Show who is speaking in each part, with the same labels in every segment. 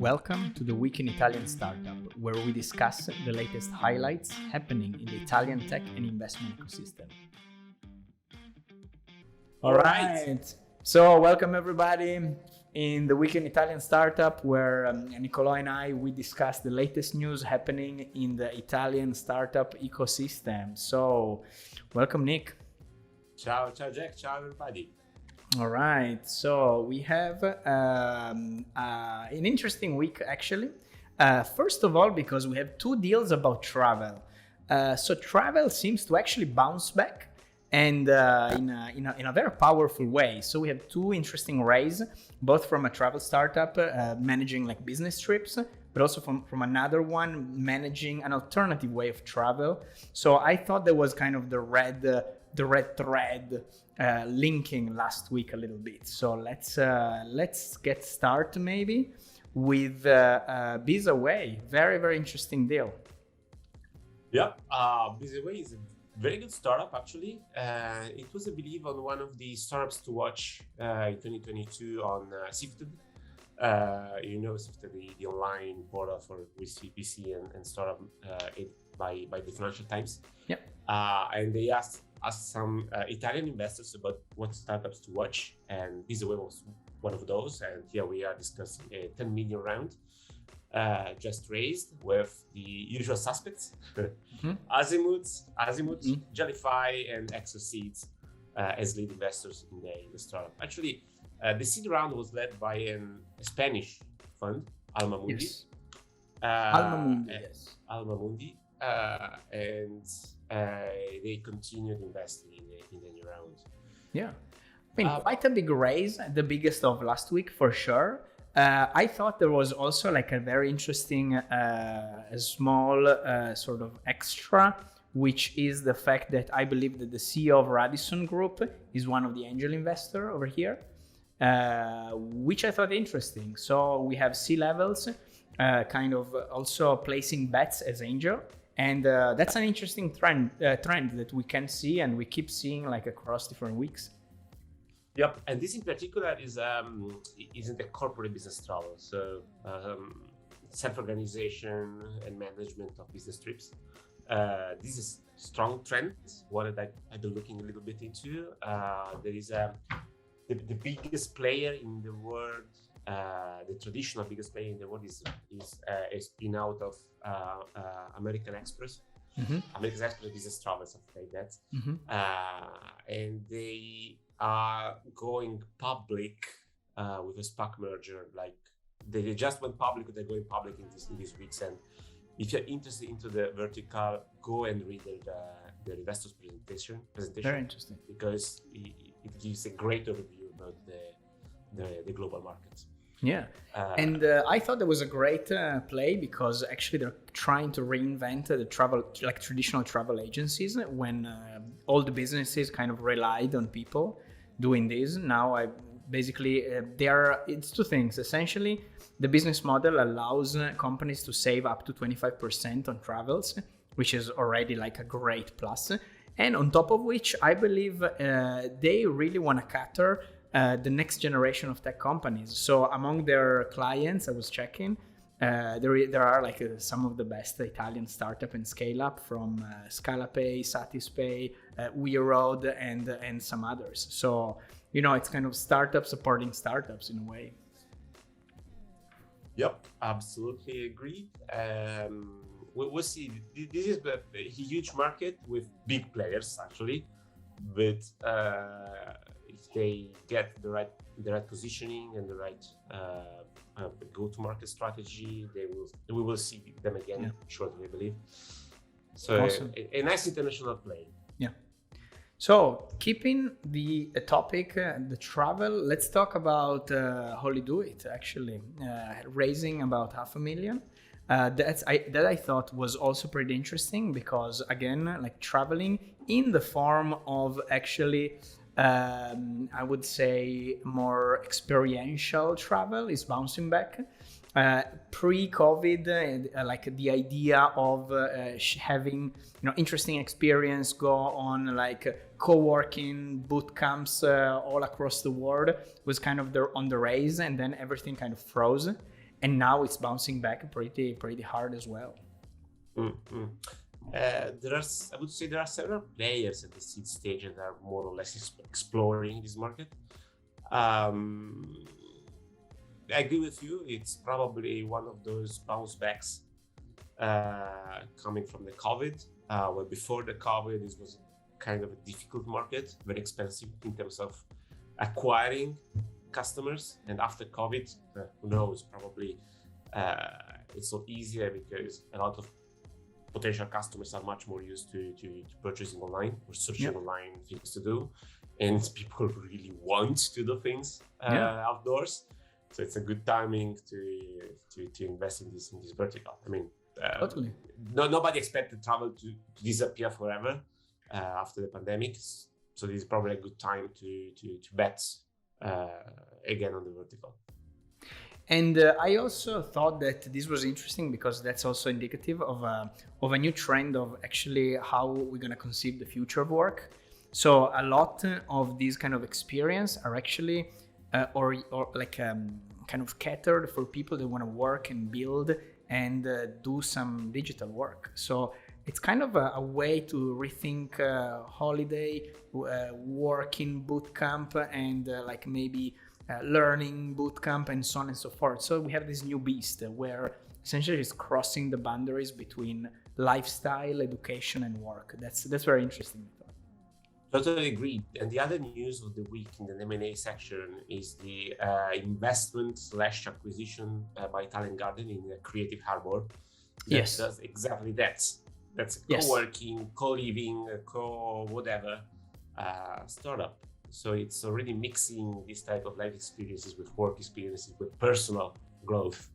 Speaker 1: Welcome to the Week in Italian Startup, where we discuss the latest highlights happening in the Italian tech and investment ecosystem. All right. So welcome everybody in the Week in Italian Startup, where Nicolò and I, we discuss the latest news happening in the Italian startup ecosystem. So welcome, Nick.
Speaker 2: Ciao Jack, ciao everybody.
Speaker 1: All right, so we have an interesting week actually. First of all, because we have two deals about travel. So travel seems to actually bounce back, and in a very powerful way. So we have two interesting raises, both from a travel startup managing like business trips, but also from another one managing an alternative way of travel. So I thought there was kind of the red thread linking last week a little bit. So let's get started maybe with BizAway. Very interesting deal.
Speaker 2: Yeah, BizAway is a very good startup actually. It was, I believe, on one of the startups to watch in 2022 on Sifted. Sifted, the online portal for VC and startup by the Financial Times.
Speaker 1: Yep.
Speaker 2: And they asked some Italian investors about what startups to watch, and BizAway was one of those. And here we are discussing a 10 million round just raised with the usual suspects: Azimut, Jellify, and Exoseeds as lead investors in the startup. Actually, the seed round was led by a Spanish fund, Alma Mundi.
Speaker 1: Yes. Alma Mundi, yes.
Speaker 2: Alma Mundi, and they continued investing in the new round.
Speaker 1: Yeah, I mean, quite a big raise, the biggest of last week for sure. I thought there was also like a very interesting small sort of extra, which is the fact that I believe that the CEO of Radisson Group is one of the angel investor over here, which I thought interesting. So we have C-levels kind of also placing bets as angel. And that's an interesting trend that we can see and we keep seeing like across different weeks.
Speaker 2: Yep, and this in particular is in the corporate business travel. So self-organization and management of business trips. This is strong trend, one that I've been looking a little bit into. There is the biggest player in the world. The traditional biggest player in the world is a spin out of American Express. American Express Business Travel, something like that. And they are going public with a SPAC merger. Like they just went public, they're going public in these weeks. And if you're interested into the vertical, go and read their investors presentation.
Speaker 1: Very interesting,
Speaker 2: because it gives a great overview about the global markets.
Speaker 1: Yeah, and I thought that was a great play because actually they're trying to reinvent the travel, like traditional travel agencies, when all the businesses kind of relied on people doing this. Now it's two things. Essentially, the business model allows companies to save up to 25% on travels, which is already like a great plus. And on top of which, I believe they really want to cater the next generation of tech companies. So among their clients, I was checking, there are like some of the best Italian startup and scale up from Scalapay, Satispay, WeRoad, and some others. So, it's kind of startup supporting startups in a way.
Speaker 2: Yep, absolutely agree. We'll see. This is a huge market with big players actually, but if they get the right positioning and the right go-to-market strategy, we will see them again shortly, I believe. So awesome. A nice international play.
Speaker 1: Yeah. So keeping the topic, the travel, let's talk about Holidoit actually raising about $500,000. That I thought was also pretty interesting because again, like traveling in the form of actually I would say more experiential travel is bouncing back. Pre-COVID, like the idea of having interesting experience go on like co-working boot camps all across the world was kind of on the rise, and then everything kind of froze. and now it's bouncing back pretty hard as well.
Speaker 2: Mm-hmm. I would say there are several players at the seed stage that are more or less exploring this market. I agree with you. It's probably one of those bounce backs coming from the COVID, where before the COVID, this was kind of a difficult market, very expensive in terms of acquiring customers. And after COVID, who knows, probably it's so easier because a lot of potential customers are much more used to purchasing online or searching online things to do. And people really want to do things outdoors. So it's a good timing to invest in this vertical. I mean,
Speaker 1: Totally.
Speaker 2: Nobody expected travel to disappear forever after the pandemic. So this is probably a good time to bet again on the vertical.
Speaker 1: And I also thought that this was interesting because that's also indicative of a new trend of actually how we're going to conceive the future of work. So a lot of these kind of experience are actually or like kind of catered for people that want to work and build and do some digital work. So it's kind of a way to rethink holiday, working bootcamp, and like maybe learning bootcamp and so on and so forth. So we have this new beast where essentially it's crossing the boundaries between lifestyle, education, and work. That's very interesting.
Speaker 2: Totally agreed. And the other news of the week in the M&A section is the investment/acquisition by Talent Garden in Creative Harbor. That does exactly that. That's a co-working, co-living, co-whatever startup. So it's already mixing this type of life experiences with work experiences with personal growth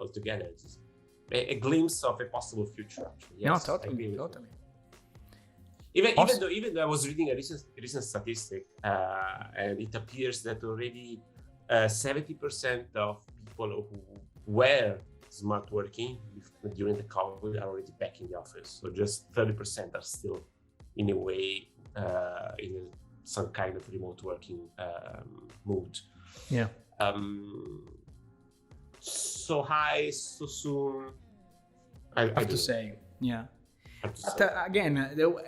Speaker 2: altogether. It's a glimpse of a possible future. Actually. Yes,
Speaker 1: no, totally.
Speaker 2: Even though I was reading a recent statistic, and it appears that already 70% of people who were smart working during the COVID are already back in the office. So just 30% are still in a way in some kind of remote working mood.
Speaker 1: Yeah.
Speaker 2: So high, so soon. I
Speaker 1: have to say, yeah. But again,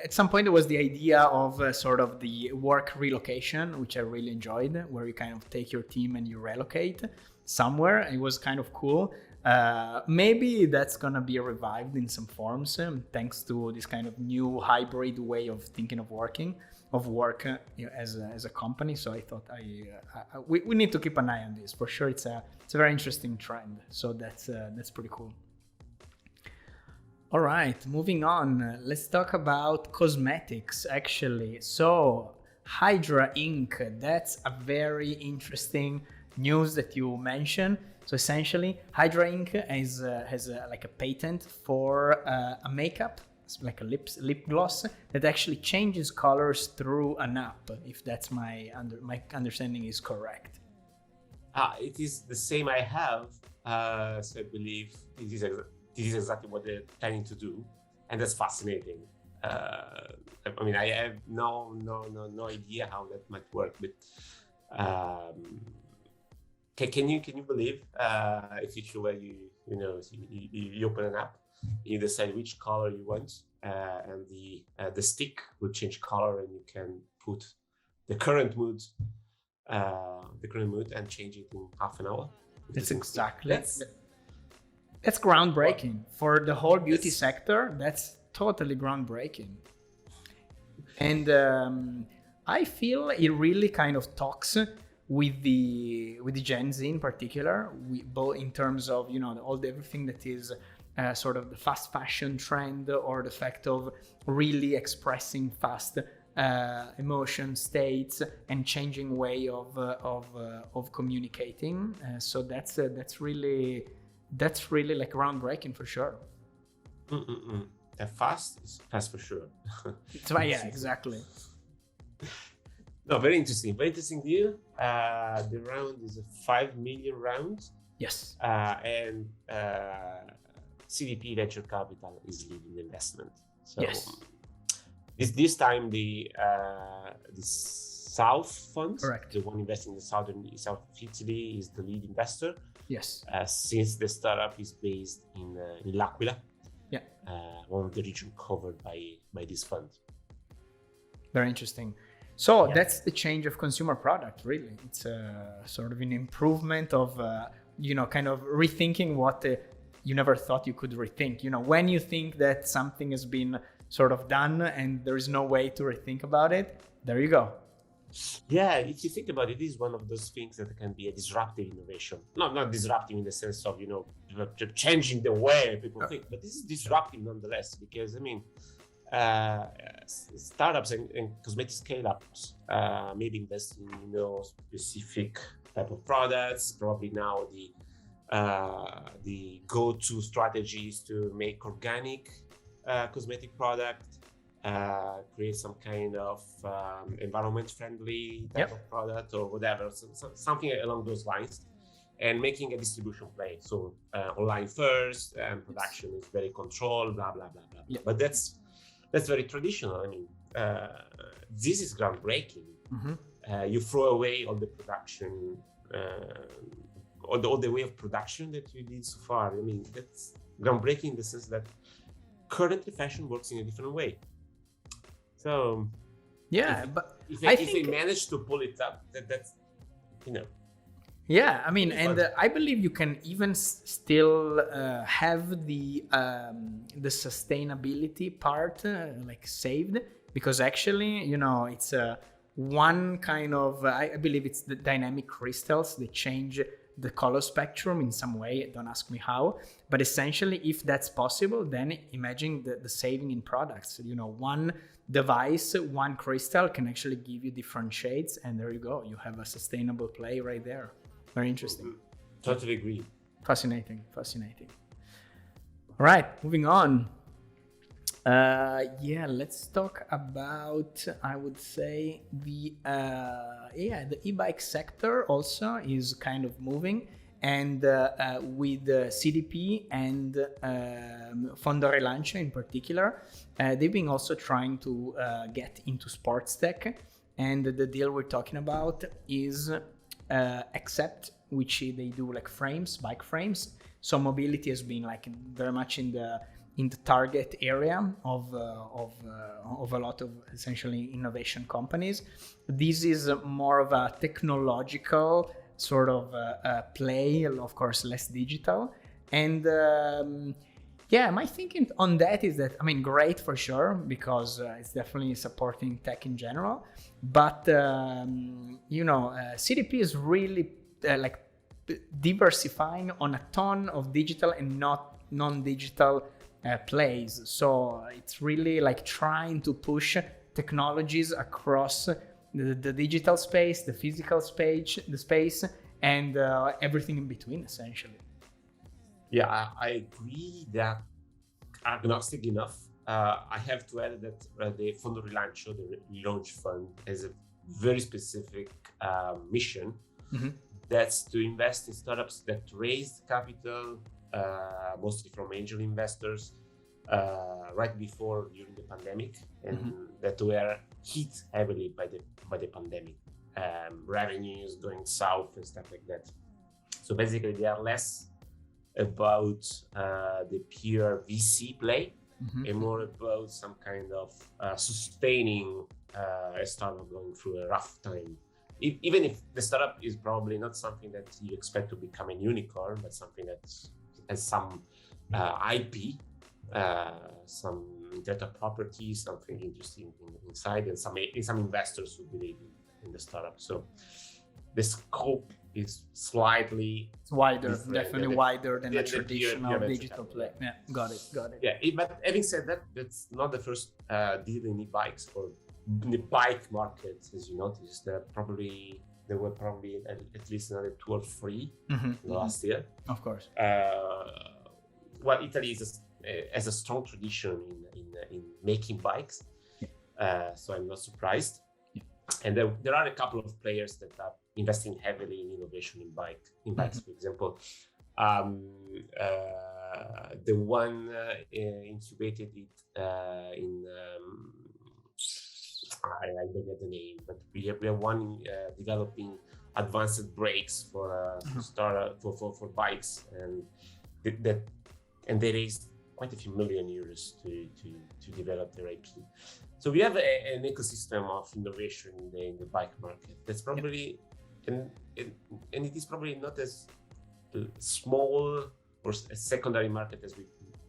Speaker 1: at some point there was the idea of sort of the work relocation, which I really enjoyed, where you kind of take your team and you relocate somewhere. It was kind of cool. Maybe that's gonna be revived in some forms, thanks to this kind of new hybrid way of thinking of work as a company. So I thought we need to keep an eye on this for sure. It's a very interesting trend. So that's pretty cool. All right, moving on. Let's talk about cosmetics, actually. So Hydraink, that's a very interesting news that you mentioned. So essentially, Hydraink has like a patent for a makeup, like a lip gloss that actually changes colors through an app. If that's my understanding is correct.
Speaker 2: It is the same I have. So I believe this is exactly what they're planning to do, and that's fascinating. I mean, I have no idea how that might work, but can you believe a feature where you open an app, you decide which color you want, and the stick will change color, and you can put the current mood and change it in half an hour.
Speaker 1: That's exactly. That's groundbreaking for the whole beauty sector. That's totally groundbreaking. And I feel it really kind of talks with the Gen Z in particular, both in terms of everything that is sort of the fast fashion trend, or the fact of really expressing fast emotion states and changing way of communicating. So that's really like groundbreaking for sure.
Speaker 2: Fast is fast for sure.
Speaker 1: Yeah, exactly.
Speaker 2: No, very interesting deal. The round is a 5 million round.
Speaker 1: Yes.
Speaker 2: And CDP Venture Capital is leading the investment. So
Speaker 1: yes.
Speaker 2: This time the South Fund.
Speaker 1: Correct.
Speaker 2: The one investing in the south of Italy is the lead investor.
Speaker 1: Yes.
Speaker 2: Since the startup is based in L'Aquila,
Speaker 1: Yeah.
Speaker 2: one of the regions covered by this fund.
Speaker 1: Very interesting. So
Speaker 2: Yeah.
Speaker 1: that's the change of consumer product, really. It's sort of an improvement of, kind of rethinking what you never thought you could rethink. When you think that something has been sort of done and there is no way to rethink about it, there you go.
Speaker 2: Yeah, if you think about it, it is one of those things that can be a disruptive innovation. Not disruptive in the sense of, changing the way people think, but this is disruptive nonetheless, because, startups and cosmetic scale-ups maybe invest in, specific type of products. Probably now the go-to strategy is to make organic cosmetic product, create some kind of environment-friendly type of product or whatever, something along those lines, and making a distribution play. So online first, and production is very controlled, blah blah blah blah.
Speaker 1: Yep.
Speaker 2: But that's very traditional. This is groundbreaking.
Speaker 1: Mm-hmm.
Speaker 2: You throw away all the production, all the way of production that you did so far. That's groundbreaking in the sense that currently fashion works in a different way. So
Speaker 1: yeah,
Speaker 2: if
Speaker 1: I
Speaker 2: they manage to pull it up, that's
Speaker 1: Yeah, and I believe you can even still have the sustainability part saved, because actually, it's one kind of, I believe it's the dynamic crystals that change the color spectrum in some way. Don't ask me how, but essentially, if that's possible, then imagine the saving in products. One device, one crystal can actually give you different shades, and there you go. You have a sustainable play right there. Very interesting.
Speaker 2: Totally agree.
Speaker 1: Fascinating. All right, moving on. Let's talk about, I would say, the e-bike sector also is kind of moving, and with CDP and Fondo Rilancio in particular, they've been also trying to get into sports tech, and the deal we're talking about is Accept, which they do bike frames. So mobility has been very much in the target area of a lot of essentially innovation companies. This is more of a technological sort of play, of course, less digital. And my thinking on that is that, great for sure, because it's definitely supporting tech in general. But, CDP is really diversifying on a ton of digital and not non-digital plays. So it's really trying to push technologies across the digital space, the physical space, and everything in between, essentially.
Speaker 2: Yeah, I agree that agnostic enough. I have to add that the Fondo Rilancio, the launch fund, has a very specific mission.
Speaker 1: Mm-hmm.
Speaker 2: That's to invest in startups that raised capital, mostly from angel investors, right before during the pandemic, and that were hit heavily by the pandemic. Revenues going south and stuff like that. So basically, they are less about the pure VC play, and more about some kind of sustaining a startup going through a rough time. Even if the startup is probably not something that you expect to become a unicorn, but something that has some IP, some intellectual property, something interesting inside, and some investors who believe in the startup. So the scope is slightly
Speaker 1: wider, definitely wider than a traditional digital play. Yeah, got it.
Speaker 2: Yeah, but having said that, that's not the first deal in e-bikes or in the bike market. As you noticed, there were probably at least another 2 or 3 last year.
Speaker 1: Of course.
Speaker 2: Well, Italy has a strong tradition in making bikes, so I'm not surprised.
Speaker 1: Yeah.
Speaker 2: And there are a couple of players that are investing heavily in innovation in bikes. For example, the one incubated it in I don't get the name, but we have one developing advanced brakes for for bikes, and they raised quite a few million euros to develop their IP. So we have an ecosystem of innovation in the bike market. That's probably and it is probably not as small or a secondary market as we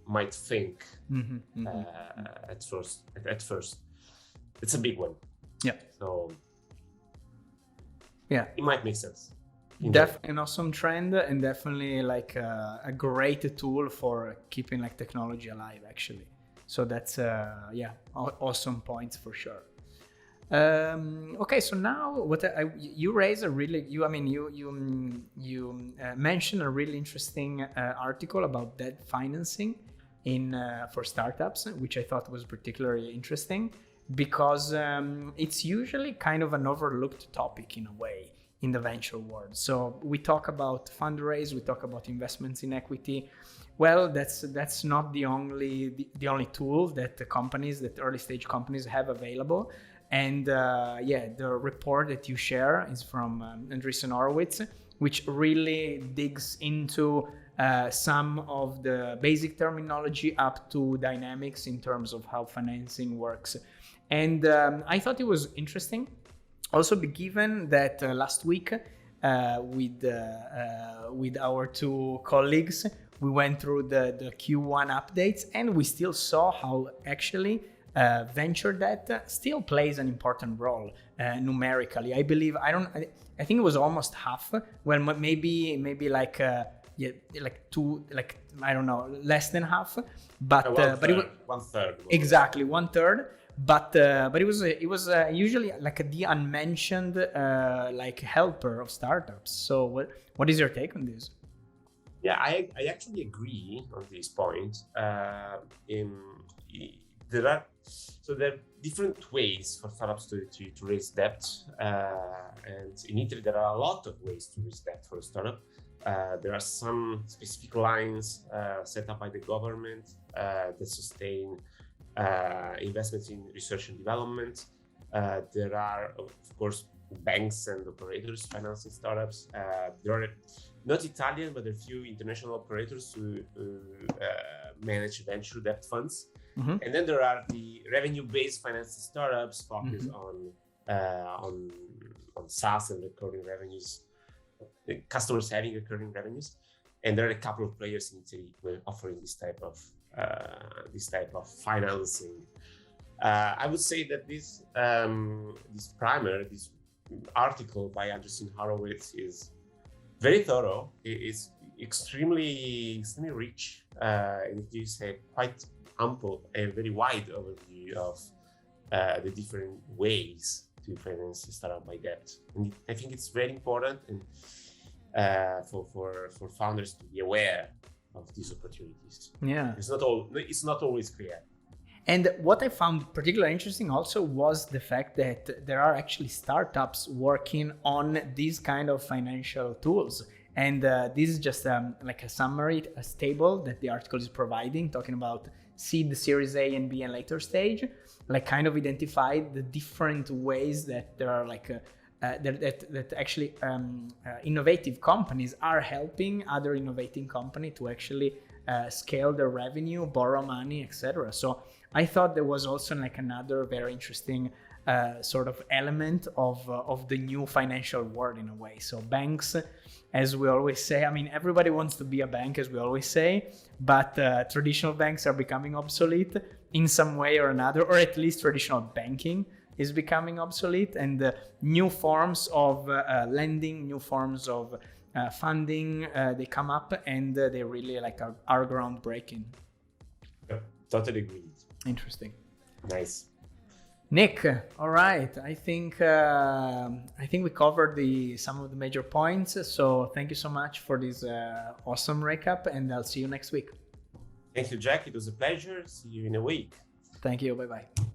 Speaker 2: might think at first. It's a big one.
Speaker 1: Yeah.
Speaker 2: So
Speaker 1: yeah,
Speaker 2: it might make sense.
Speaker 1: Definitely an awesome trend, and definitely like a great tool for keeping like technology alive, actually. So that's awesome points for sure. Okay, so now you raise a really you mentioned a really interesting article about debt financing for startups, which I thought was particularly interesting because it's usually kind of an overlooked topic in a way in the venture world. So we talk about fundraise, we talk about investments in equity. Well, that's not the only tool that that early stage companies have available. And the report that you share is from Andreessen Horowitz, which really digs into some of the basic terminology up to dynamics in terms of how financing works. And I thought it was interesting. Also, given that last week with our two colleagues, we went through the Q1 updates, and we still saw how actually venture debt still plays an important role numerically. I believe I think it was almost half. Well, maybe like I don't know, less than half. But but it was
Speaker 2: 1/3.
Speaker 1: Exactly 1/3. But it was usually like the unmentioned like helper of startups. So what is your take on this?
Speaker 2: Yeah, I actually agree on this point. There are different ways for startups to raise debt, and in Italy there are a lot of ways to raise debt for a startup. There are some specific lines set up by the government that sustain investments in research and development. There are, of course, banks and operators financing startups. There are not Italian, but a few international operators who manage venture debt funds. Mm-hmm. And then there are the revenue-based financing startups focused on SaaS and recurring revenues, customers having recurring revenues. And there are a couple of players in Italy who are offering this type of financing. I would say that this article by Andreessen Horowitz is very thorough. It is extremely rich, and it gives a quite ample and very wide overview of the different ways to finance a startup by debt. And I think it's very important and for founders to be aware of these opportunities.
Speaker 1: Yeah,
Speaker 2: it's not always clear.
Speaker 1: And what I found particularly interesting also was the fact that there are actually startups working on these kind of financial tools. And this is just like a summary, a table that the article is providing, talking about seed, Series A and B and later stage, like kind of identify the different ways that there are like that actually innovative companies are helping other innovating company to actually scale their revenue, borrow money, etc. So I thought there was also like another very interesting sort of element of the new financial world in a way. So banks, as we always say, I mean, everybody wants to be a bank, as we always say, but traditional banks are becoming obsolete in some way or another, or at least traditional banking is becoming obsolete, and new forms of lending, new forms of funding, they come up, and they really like are groundbreaking.
Speaker 2: Yeah, totally agree.
Speaker 1: Interesting.
Speaker 2: Nice.
Speaker 1: Nick, all right. I think we covered some of the major points. So thank you so much for this awesome recap, and I'll see you next week.
Speaker 2: Thank you, Jack. It was a pleasure. See you in a week.
Speaker 1: Thank you. Bye-bye.